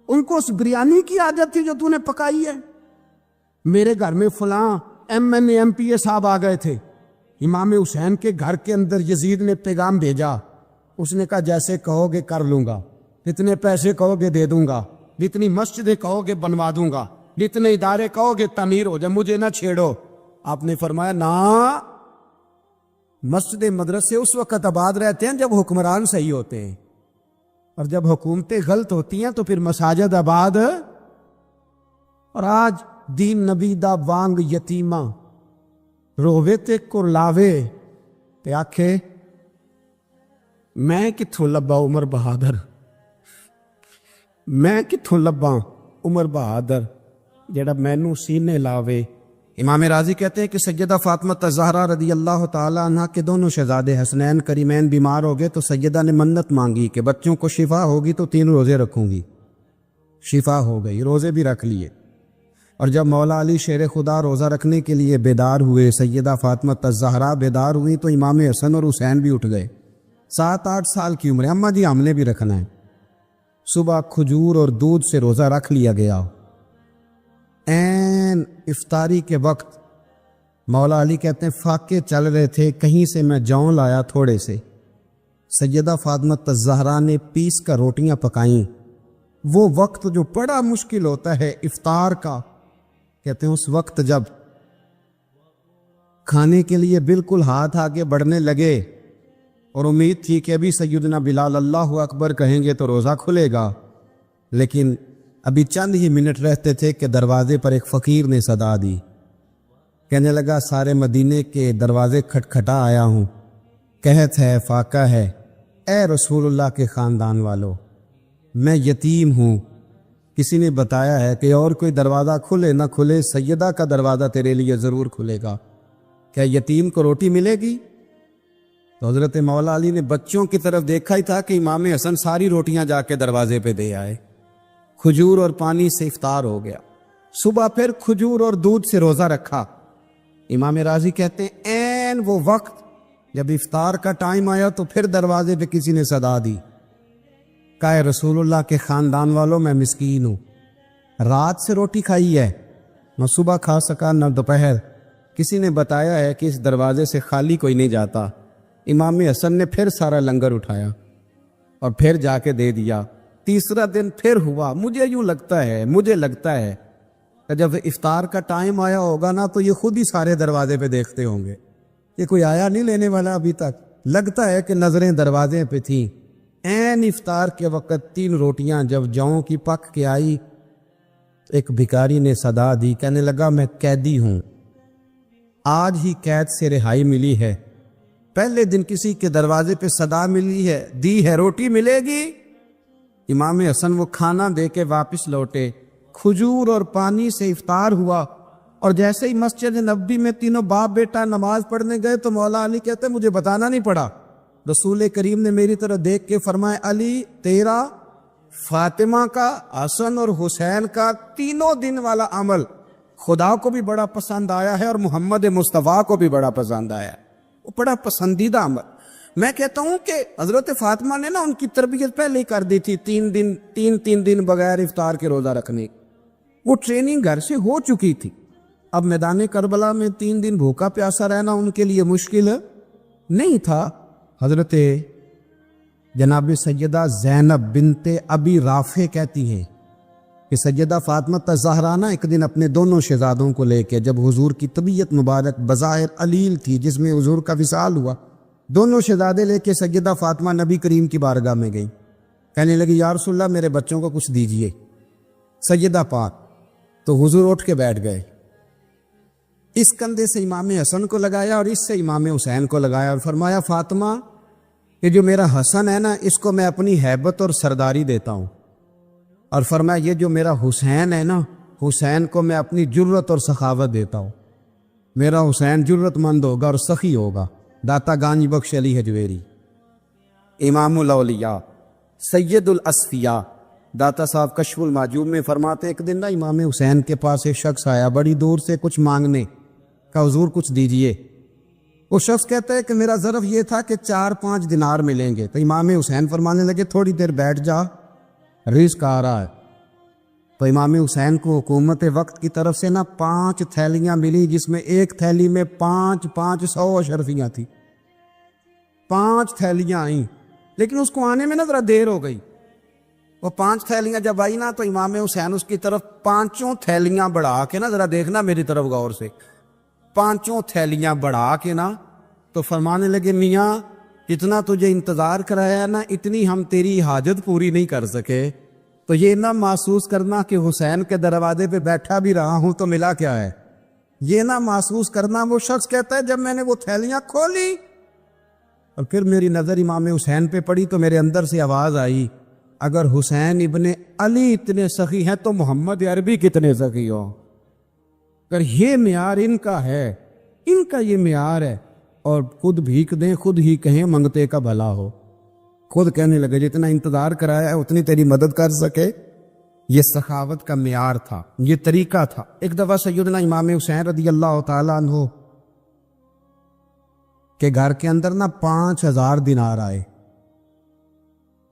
ان کو اس بریانی کی عادت تھی جو تو نے پکائی ہے۔ میرے گھر میں فلاں MNA MPA صاحب آ گئے تھے، امام حسین کے گھر کے اندر یزید نے پیغام بھیجا، اس نے کہا جیسے کہو گے کر لوں گا، جتنے پیسے کہو گے دے دوں گا، جتنی مسجدیں کہو گے بنوا دوں گا، جتنے ادارے کہو گے تعمیر ہو جائے، مجھے نہ چھیڑو۔ آپ نے فرمایا نا، مسجد مدرسے اس وقت آباد رہتے ہیں جب حکمران صحیح ہوتے ہیں، اور جب حکومتیں غلط ہوتی ہیں تو پھر مساجد آباد۔ اور آج دین نبی دا وانگ یتیمہ رووے تے کرلاوے تے آکھے میں کتھوں لبا عمر بہادر، میں کتھوں لبا عمر بہادر جڑا مینوں سینے لاوے۔ امام راضی کہتے ہیں کہ سیدہ فاطمہ الزہرا رضی اللہ تعالی عنہ کے دونوں شہزادے حسنین کریمین بیمار ہو گئے تو سیدہ نے منت مانگی کہ بچوں کو شفا ہوگی تو 3 روزے رکھوں گی۔ شفا ہو گئی، روزے بھی رکھ لیے۔ اور جب مولا علی شیر خدا روزہ رکھنے کے لیے بیدار ہوئے، سیدہ فاطمہ الزہرا بیدار ہوئی تو امام حسن اور حسین بھی اٹھ گئے۔ 7-8 سال کی عمر ہے، اماں جی ہم نے بھی رکھنا ہے۔ صبح کھجور اور دودھ سے روزہ رکھ لیا گیا۔ این افطاری کے وقت مولا علی کہتے ہیں فاقے چل رہے تھے، کہیں سے میں جون لایا تھوڑے سے، سیدہ فاطمہ الزہرا نے پیس کر روٹیاں پکائیں۔ وہ وقت جو بڑا مشکل ہوتا ہے افطار کا، کہتے ہیں اس وقت جب کھانے کے لیے بالکل ہاتھ آگے بڑھنے لگے اور امید تھی کہ ابھی سیدنا بلال اللہ اکبر کہیں گے تو روزہ کھلے گا، لیکن ابھی چند ہی منٹ رہتے تھے کہ دروازے پر ایک فقیر نے صدا دی، کہنے لگا سارے مدینے کے دروازے کھٹکھٹا آیا ہوں، قحط ہے، فاقہ ہے، اے رسول اللہ کے خاندان والو، میں یتیم ہوں، کسی نے بتایا ہے کہ اور کوئی دروازہ کھلے نہ کھلے سیدہ کا دروازہ تیرے لیے ضرور کھلے گا، کیا یتیم کو روٹی ملے گی؟ تو حضرت مولا علی نے بچوں کی طرف دیکھا ہی تھا کہ امام حسن ساری روٹیاں جا کے دروازے پہ دے آئے۔ کھجور اور پانی سے افطار ہو گیا. صبح پھر کھجور اور دودھ سے روزہ رکھا. امام راضی کہتے ہیں این وہ وقت جب افطار کا ٹائم آیا تو پھر دروازے پہ کسی نے صدا دی. کہا رسول اللہ کے خاندان والوں میں مسکین ہوں, رات سے روٹی کھائی ہے, نہ صبح کھا سکا نہ دوپہر. کسی نے بتایا ہے کہ اس دروازے سے خالی کوئی نہیں جاتا. امام حسن نے پھر سارا لنگر اٹھایا اور پھر جا کے دے دیا. تیسرا دن پھر ہوا. مجھے لگتا ہے کہ جب افطار کا ٹائم آیا ہوگا نا تو یہ خود ہی سارے دروازے پہ دیکھتے ہوں گے کہ کوئی آیا نہیں لینے والا ابھی تک. لگتا ہے کہ نظریں دروازے پہ تھیں. این افطار کے وقت 3 روٹیاں جب جاؤں کی پک کے آئی, ایک بھکاری نے صدا دی, کہنے لگا میں قیدی ہوں, آج ہی قید سے رہائی ملی ہے. پہلے دن کسی کے دروازے پہ صدا ملی ہے, دی ہے روٹی ملے گی. امام حسن وہ کھانا دے کے واپس لوٹے. کھجور اور پانی سے افطار ہوا اور جیسے ہی مسجد نبوی میں تینوں باپ بیٹا نماز پڑھنے گئے تو مولا علی کہتے مجھے بتانا نہیں پڑا. رسول کریم نے میری طرف دیکھ کے فرمایا علی تیرا, فاطمہ کا, حسن اور حسین کا 3 دن والا عمل خدا کو بھی بڑا پسند آیا ہے اور محمد مصطفیٰ کو بھی بڑا پسند آیا ہے. وہ بڑا پسندیدہ عمل. میں کہتا ہوں کہ حضرت فاطمہ نے نا ان کی تربیت پہلے ہی کر دی تھی. 3 دن بغیر افطار کے روزہ رکھنے, وہ ٹریننگ گھر سے ہو چکی تھی. اب میدان کربلا میں 3 دن بھوکا پیاسا رہنا ان کے لیے مشکل نہیں تھا. حضرت جناب سیدہ زینب بنت ابی رافع کہتی ہیں کہ سیدہ فاطمہ الزہرا ایک دن اپنے دونوں شہزادوں کو لے کے, جب حضور کی طبیعت مبارک بظاہر علیل تھی جس میں حضور کا وصال ہوا, دونوں شہزادے لے کے سیدہ فاطمہ نبی کریم کی بارگاہ میں گئی. کہنے لگی یا رسول اللہ میرے بچوں کو کچھ دیجئے. سیدہ پاک تو حضور اٹھ کے بیٹھ گئے. اس کندھے سے امام حسن کو لگایا اور اس سے امام حسین کو لگایا اور فرمایا فاطمہ یہ جو میرا حسن ہے نا اس کو میں اپنی ہیبت اور سرداری دیتا ہوں, اور فرمایا یہ جو میرا حسین ہے نا حسین کو میں اپنی جرت اور سخاوت دیتا ہوں. میرا حسین جرت مند ہوگا اور سخی ہوگا. داتا گانج بخش علی حجویری, امام الاولیاء, سید الاسفیاء, داتا صاحب کشف المعجوب میں فرماتے ایک دن نا امام حسین کے پاس ایک شخص آیا بڑی دور سے کچھ مانگنے کا, حضور کچھ دیجئے. وہ شخص کہتا ہے کہ میرا ظرف یہ تھا کہ 4-5 دینار ملیں گے. تو امام حسین فرمانے لگے تھوڑی دیر بیٹھ جا, رزق آ رہا ہے. تو امام حسین کو حکومت وقت کی طرف سے نا 5 تھیلیاں ملی جس میں ایک تھیلی میں 500 اشرفیاں تھی. 5 تھیلیاں آئیں لیکن اس کو آنے میں نا ذرا دیر ہو گئی. وہ 5 تھیلیاں جب آئی نا تو امام حسین اس کی طرف 5 تھیلیاں بڑھا کے نا, ذرا دیکھنا میری طرف غور سے, 5 تھیلیاں بڑھا کے نا تو فرمانے لگے میاں جتنا تجھے انتظار کرایا نا اتنی ہم تیری حاجت پوری نہیں کر سکے. تو یہ نہ محسوس کرنا کہ حسین کے دروازے پہ بیٹھا بھی رہا ہوں تو ملا کیا ہے. یہ نہ محسوس کرنا. وہ شخص کہتا ہے جب میں نے وہ تھیلیاں کھولی اور پھر میری نظر امام حسین پہ پڑی تو میرے اندر سے آواز آئی اگر حسین ابن علی اتنے سخی ہیں تو محمد عربی کتنے سخی ہو. اگر یہ معیار ان کا ہے, ان کا یہ معیار ہے, اور خود بھیک دیں خود ہی کہیں منگتے کا بھلا ہو. خود کہنے لگے جتنا انتظار کرایا ہے اتنی تیری مدد کر سکے. یہ سخاوت کا معیار تھا, یہ طریقہ تھا. ایک دفعہ سیدنا امام حسین رضی اللہ تعالیٰ عنہ کے گھر کے اندر نا 5000 دینار آئے.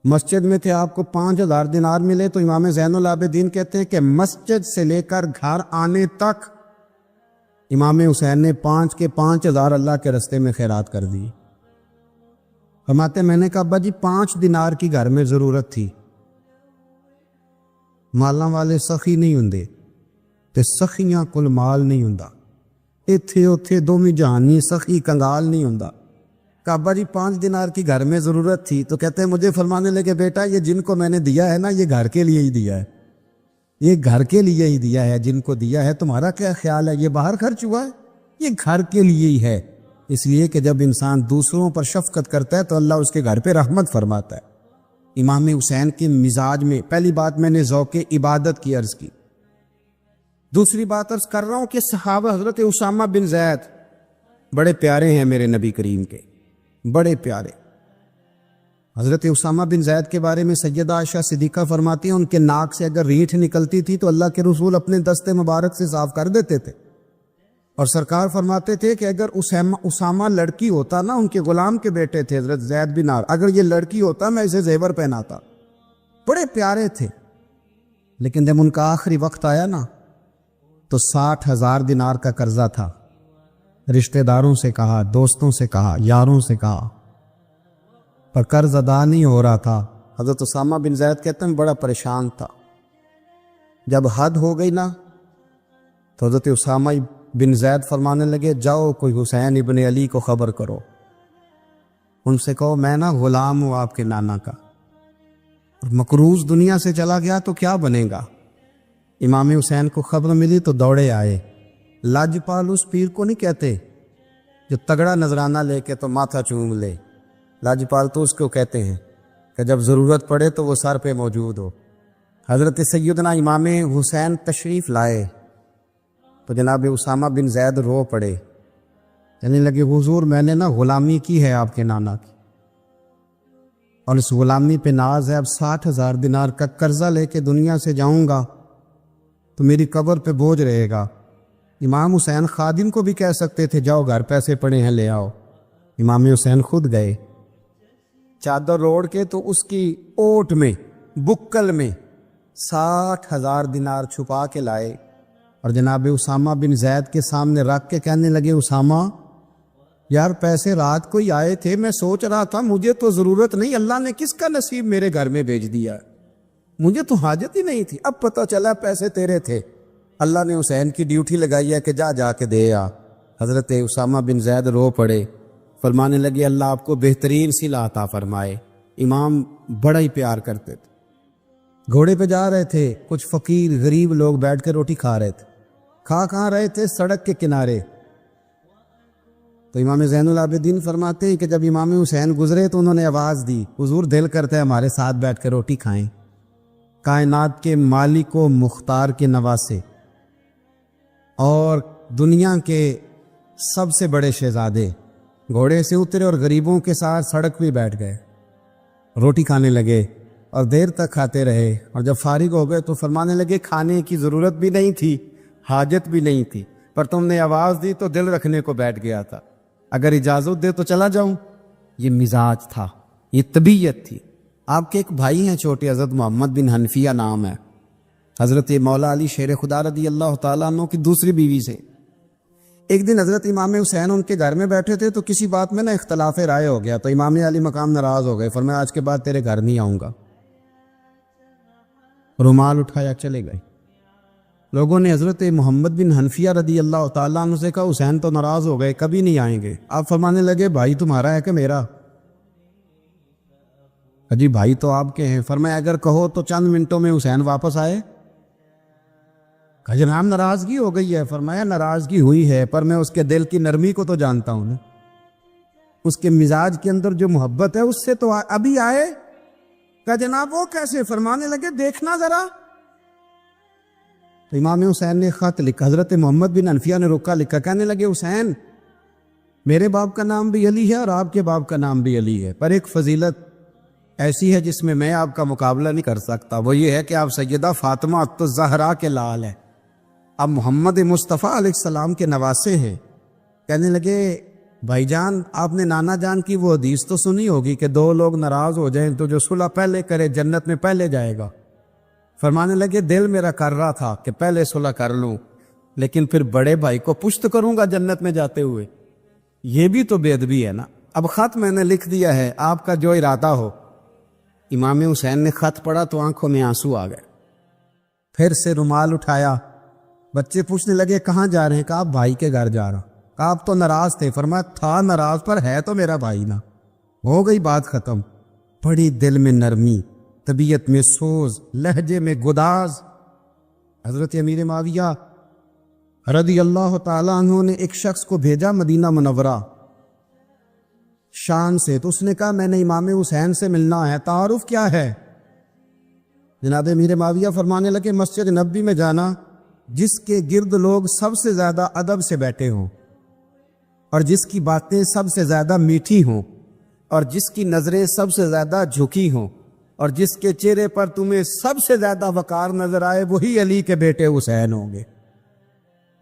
مسجد میں تھے, آپ کو 5000 دینار ملے تو امام زین العابدین کہتے ہیں کہ مسجد سے لے کر گھر آنے تک امام حسین نے 5 کے 5000 اللہ کے رستے میں خیرات کر دی. فرماتے میں نے کہا ابا جی 5 دینار کی گھر میں ضرورت تھی, مالاں والے سخی نہیں ہوندے تے سخیاں کل مال نہیں ہوندا, ایتھے اوتھے دومی جہانی سخی کنگال نہیں ہوندا. کہا ابا جی 5 دینار کی گھر میں ضرورت تھی. تو کہتے ہیں مجھے فرمانے لگے بیٹا یہ جن کو میں نے دیا ہے نا یہ گھر کے لیے ہی دیا ہے, یہ گھر کے لیے ہی دیا ہے. جن کو دیا ہے تمہارا کیا خیال ہے, یہ باہر خرچ ہوا ہے, یہ گھر کے لیے ہی ہے. اس لیے کہ جب انسان دوسروں پر شفقت کرتا ہے تو اللہ اس کے گھر پہ رحمت فرماتا ہے. امام حسین کے مزاج میں پہلی بات میں نے ذوق عبادت کی عرض کی. دوسری بات عرض کر رہا ہوں کہ صحابہ حضرت اسامہ بن زید بڑے پیارے ہیں میرے نبی کریم کے, بڑے پیارے. حضرت اسامہ بن زید کے بارے میں سیدہ عائشہ صدیقہ فرماتی ہیں ان کے ناک سے اگر ریٹھ نکلتی تھی تو اللہ کے رسول اپنے دستے مبارک سے صاف کر دیتے تھے، اور سرکار فرماتے تھے کہ اگر اسامہ لڑکی ہوتا نا، ان کے غلام کے بیٹے تھے حضرت زید بن عامر، اگر یہ لڑکی ہوتا میں اسے زیور پہناتا۔ بڑے پیارے تھے، لیکن جب ان کا آخری وقت آیا نا تو 60,000 دینار کا قرضہ تھا۔ رشتہ داروں سے کہا، دوستوں سے کہا، یاروں سے کہا، پر قرض ادا نہیں ہو رہا تھا۔ حضرت اسامہ بن زید کہتے ہیں بڑا پریشان تھا۔ جب حد ہو گئی نا تو حضرت اسامہ بن زید فرمانے لگے جاؤ کوئی حسین ابن علی کو خبر کرو، ان سے کہو میں نا غلام ہوں آپ کے نانا کا، اور مقروض دنیا سے چلا گیا تو کیا بنے گا۔ امام حسین کو خبر ملی تو دوڑے آئے۔ لاجپال اس پیر کو نہیں کہتے جو تگڑا نذرانہ لے کے تو ماتھا چوم لے، لاجپال تو اس کو کہتے ہیں کہ جب ضرورت پڑے تو وہ سر پہ موجود ہو۔ حضرت سیدنا امام حسین تشریف لائے تو جناب اسامہ بن زید رو پڑے، کہنے لگے حضور میں نے نا غلامی کی ہے آپ کے نانا کی، اور اس غلامی پہ ناز ہے، اب 60,000 دینار کا قرضہ لے کے دنیا سے جاؤں گا تو میری قبر پہ بوجھ رہے گا۔ امام حسین خادم کو بھی کہہ سکتے تھے جاؤ گھر پیسے پڑے ہیں لے آؤ، امام حسین خود گئے، چادر اوڑھ کے تو اس کی اوٹ میں بکل میں 60,000 دینار چھپا کے لائے، اور جناب اسامہ بن زید کے سامنے رکھ کے کہنے لگے اسامہ یار پیسے رات کو ہی آئے تھے، میں سوچ رہا تھا مجھے تو ضرورت نہیں، اللہ نے کس کا نصیب میرے گھر میں بھیج دیا، مجھے تو حاجت ہی نہیں تھی، اب پتہ چلا پیسے تیرے تھے، اللہ نے حسین کی ڈیوٹی لگائی ہے کہ جا کے دے آ۔ حضرت اسامہ بن زید رو پڑے، فرمانے لگے اللہ آپ کو بہترین صلہ عطا فرمائے۔ امام بڑا ہی پیار کرتے تھے۔ گھوڑے پہ جا رہے تھے، کچھ فقیر غریب لوگ بیٹھ کے روٹی کھا رہے تھے، کہاں رہے تھے؟ سڑک کے کنارے۔ تو امام زین العابدین فرماتے ہیں کہ جب امام حسین گزرے تو انہوں نے آواز دی حضور دل کرتا ہے ہمارے ساتھ بیٹھ کے روٹی کھائیں۔ کائنات کے مالک و مختار کے نواسے اور دنیا کے سب سے بڑے شہزادے گھوڑے سے اترے اور غریبوں کے ساتھ سڑک پہ بیٹھ گئے، روٹی کھانے لگے اور دیر تک کھاتے رہے، اور جب فارغ ہو گئے تو فرمانے لگے کھانے کی ضرورت بھی نہیں تھی، حاجت بھی نہیں تھی، پر تم نے آواز دی تو دل رکھنے کو بیٹھ گیا تھا، اگر اجازت دے تو چلا جاؤں۔ یہ مزاج تھا، یہ طبیعت تھی۔ آپ کے ایک بھائی ہیں چھوٹے، حضرت محمد بن حنفیہ نام ہے، حضرت مولا علی شیر خدا رضی اللہ تعالیٰ عنہ کی دوسری بیوی سے۔ ایک دن حضرت امام حسین ان کے گھر میں بیٹھے تھے تو کسی بات میں نا اختلاف رائے ہو گیا، تو امام علی مقام ناراض ہو گئے، فرمایا آج کے بعد تیرے گھر نہیں آؤں گا، رومال اٹھایا چلے گئے۔ لوگوں نے حضرت محمد بن حنفیہ رضی اللہ تعالیٰ عنہ سے کہا حسین تو ناراض ہو گئے، کبھی نہیں آئیں گے۔ آپ فرمانے لگے بھائی تمہارا ہے کہ میرا؟ جی بھائی تو آپ کے ہیں۔ فرمایا اگر کہو تو چند منٹوں میں حسین واپس آئے۔ کہا جناب ناراضگی ہو گئی ہے۔ فرمایا ناراضگی ہوئی ہے پر میں اس کے دل کی نرمی کو تو جانتا ہوں نا، اس کے مزاج کے اندر جو محبت ہے اس سے تو ابھی آئے۔ کہا جناب وہ کیسے؟ فرمانے لگے دیکھنا ذرا۔ تو امام حسین نے خط لکھا، حضرت محمد بن حنفیہ نے رکا لکھا، کہنے لگے حسین میرے باپ کا نام بھی علی ہے اور آپ کے باپ کا نام بھی علی ہے، پر ایک فضیلت ایسی ہے جس میں میں آپ کا مقابلہ نہیں کر سکتا، وہ یہ ہے کہ آپ سیدہ فاطمہ الزہرا کے لال ہیں، آپ محمد مصطفیٰ علیہ السلام کے نواسے ہیں۔ کہنے لگے بھائی جان آپ نے نانا جان کی وہ حدیث تو سنی ہوگی کہ دو لوگ ناراض ہو جائیں تو جو صلح پہلے کرے جنت میں پہلے جائے گا۔ فرمانے لگے دل میرا کر رہا تھا کہ پہلے صلح کر لوں، لیکن پھر بڑے بھائی کو پشت کروں گا جنت میں جاتے ہوئے، یہ بھی تو بے ادبی ہے نا۔ اب خط میں نے لکھ دیا ہے، آپ کا جو ارادہ ہو۔ امام حسین نے خط پڑھا تو آنکھوں میں آنسو آ گئے، پھر سے رومال اٹھایا۔ بچے پوچھنے لگے کہاں جا رہے ہیں؟ کہا بھائی کے گھر جا رہا۔ کہا آپ تو ناراض تھے۔ فرمایا تھا ناراض پر ہے تو میرا بھائی نا، ہو گئی بات ختم۔ بڑی دل میں نرمی، طبیعت میں سوز، لہجے میں گداز۔ حضرت امیر معاویہ رضی اللہ تعالیٰ عنہ نے ایک شخص کو بھیجا مدینہ منورہ شان سے، تو اس نے کہا میں نے امام حسین سے ملنا ہے، تعارف کیا ہے؟ جناب امیر معاویہ فرمانے لگے مسجد نبوی میں جانا جس کے گرد لوگ سب سے زیادہ ادب سے بیٹھے ہوں اور جس کی باتیں سب سے زیادہ میٹھی ہوں، اور جس کی نظریں سب سے زیادہ جھکی ہوں اور جس کے چہرے پر تمہیں سب سے زیادہ وقار نظر آئے وہی علی کے بیٹے حسین ہوں گے۔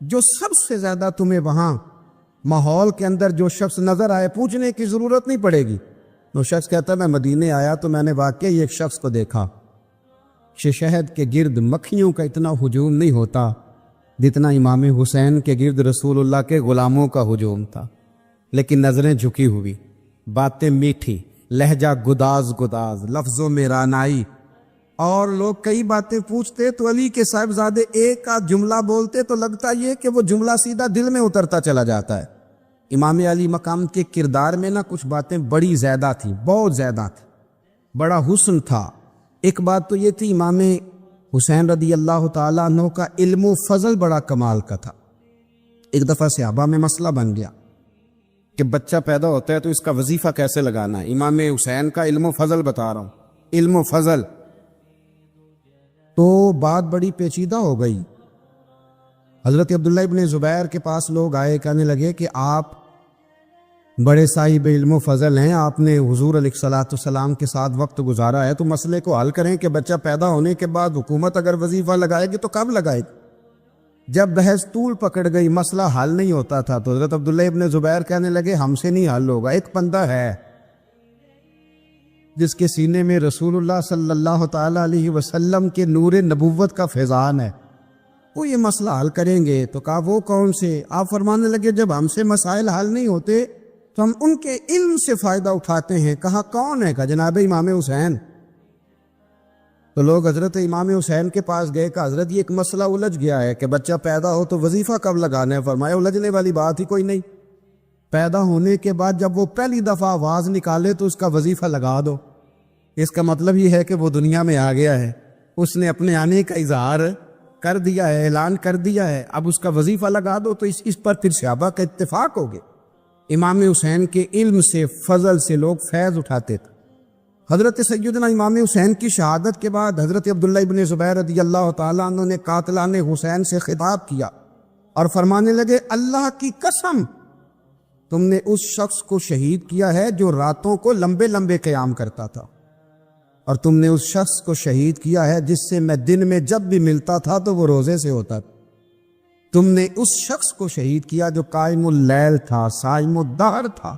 جو سب سے زیادہ تمہیں وہاں ماحول کے اندر جو شخص نظر آئے پوچھنے کی ضرورت نہیں پڑے گی۔ وہ شخص کہتا ہے میں مدینے آیا تو میں نے واقعی ایک شخص کو دیکھا کہ شہد کے گرد مکھیوں کا اتنا ہجوم نہیں ہوتا جتنا امام حسین کے گرد رسول اللہ کے غلاموں کا ہجوم تھا، لیکن نظریں جھکی ہوئی، باتیں میٹھی، لہجہ گداز گداز، لفظوں میں رانائی، اور لوگ کئی باتیں پوچھتے تو علی کے صاحبزادے ایک آدھ جملہ بولتے تو لگتا یہ کہ وہ جملہ سیدھا دل میں اترتا چلا جاتا ہے۔ امام علی مقام کے کردار میں نا کچھ باتیں بڑی زیادہ تھیں، بہت زیادہ تھیں، بڑا حسن تھا۔ ایک بات تو یہ تھی امام حسین رضی اللہ تعالیٰ عنہ کا علم و فضل بڑا کمال کا تھا۔ ایک دفعہ صحابہ میں مسئلہ بن گیا کہ بچہ پیدا ہوتا ہے تو اس کا وظیفہ کیسے لگانا ہے۔ امام حسین کا علم و فضل بتا رہا ہوں، علم و فضل۔ تو بات بڑی پیچیدہ ہو گئی۔ حضرت عبداللہ ابن زبیر کے پاس لوگ آئے، کہنے لگے کہ آپ بڑے صاحب علم و فضل ہیں، آپ نے حضور علیہ الصلوۃ والسلام کے ساتھ وقت گزارا ہے، تو مسئلے کو حل کریں کہ بچہ پیدا ہونے کے بعد حکومت اگر وظیفہ لگائے گی تو کب لگائے گی؟ جب بحث طول پکڑ گئی، مسئلہ حل نہیں ہوتا تھا، تو حضرت عبداللہ ابن زبیر کہنے لگے ہم سے نہیں حل ہوگا۔ ایک بندہ ہے جس کے سینے میں رسول اللہ صلی اللہ تعالی علیہ وسلم کے نور نبوت کا فیضان ہے، وہ یہ مسئلہ حل کریں گے۔ تو کہا وہ کون سے؟ آپ فرمانے لگے جب ہم سے مسائل حل نہیں ہوتے تو ہم ان کے علم سے فائدہ اٹھاتے ہیں۔ کہا کون ہے؟ کہا جناب امام حسین۔ تو لوگ حضرت امام حسین کے پاس گئے کہ حضرت یہ ایک مسئلہ الجھ گیا ہے کہ بچہ پیدا ہو تو وظیفہ کب لگانا ہے؟ فرمایا الجھنے والی بات ہی کوئی نہیں، پیدا ہونے کے بعد جب وہ پہلی دفعہ آواز نکالے تو اس کا وظیفہ لگا دو۔ اس کا مطلب یہ ہے کہ وہ دنیا میں آ گیا ہے، اس نے اپنے آنے کا اظہار کر دیا ہے، اعلان کر دیا ہے، اب اس کا وظیفہ لگا دو۔ تو اس پر پھر صحابہ کا اتفاق ہو گیا۔ امام حسین کے علم سے، فضل سے لوگ فیض اٹھاتے تھے۔ حضرت سیدنا امام حسین کی شہادت کے بعد حضرت عبداللہ ابن زبیر رضی اللہ تعالیٰ عنہ نے قاتلان حسین سے خطاب کیا اور فرمانے لگے اللہ کی قسم تم نے اس شخص کو شہید کیا ہے جو راتوں کو لمبے لمبے قیام کرتا تھا، اور تم نے اس شخص کو شہید کیا ہے جس سے میں دن میں جب بھی ملتا تھا تو وہ روزے سے ہوتا تھا۔ تم نے اس شخص کو شہید کیا جو قائم اللیل تھا، صائم الدہر تھا۔